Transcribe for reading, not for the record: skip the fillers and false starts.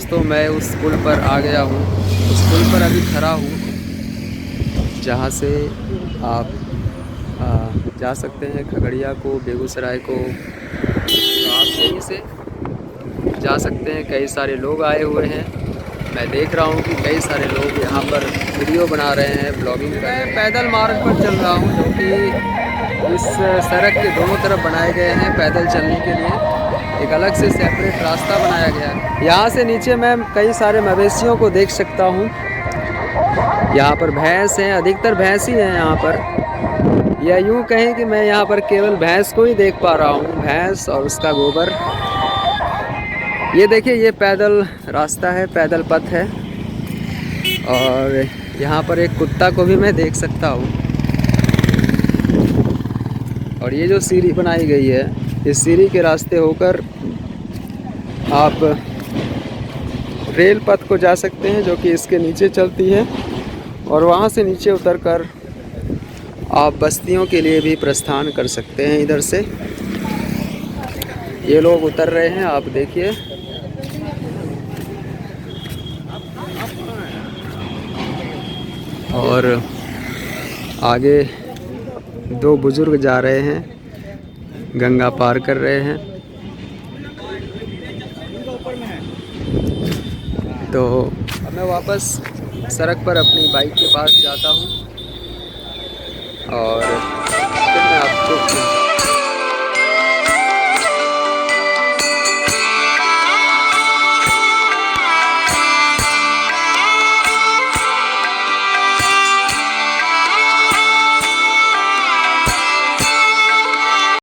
दोस्तों, मैं उस पुल पर आ गया हूँ। उस पुल पर अभी खड़ा हूँ जहाँ से आप जा सकते हैं खगड़िया को, बेगूसराय को। तो आप यहीं से जा सकते हैं। कई सारे लोग आए हुए हैं। मैं देख रहा हूँ कि कई सारे लोग यहाँ पर वीडियो बना रहे हैं, ब्लॉगिंग कर रहे हैं। पैदल मार्ग पर चल रहा हूँ जो कि इस सड़क के दोनों तरफ बनाए गए हैं पैदल चलने के लिए। एक अलग से सेपरेट रास्ता बनाया गया है। यहाँ से नीचे मैं कई सारे मवेशियों को देख सकता हूँ। यहाँ पर भैंस हैं, अधिकतर भैंस ही हैं यहाँ पर। या यूँ कहें कि मैं यहाँ पर केवल भैंस को ही देख पा रहा हूँ, भैंस और उसका गोबर। ये देखिए, ये पैदल रास्ता है, पैदल पथ है। और यहाँ पर एक कुत्ता को भी मैं देख सकता हूँ। और ये जो सीढ़ी बनाई गई है, इस सीढ़ी के रास्ते होकर आप रेल पथ को जा सकते हैं जो कि इसके नीचे चलती है। और वहाँ से नीचे उतरकर आप बस्तियों के लिए भी प्रस्थान कर सकते हैं। इधर से ये लोग उतर रहे हैं, आप देखिए। और आगे दो बुजुर्ग जा रहे हैं, गंगा पार कर रहे हैं। तो अब मैं वापस सड़क पर अपनी बाइक के पास जाता हूँ और फिर मैं आपको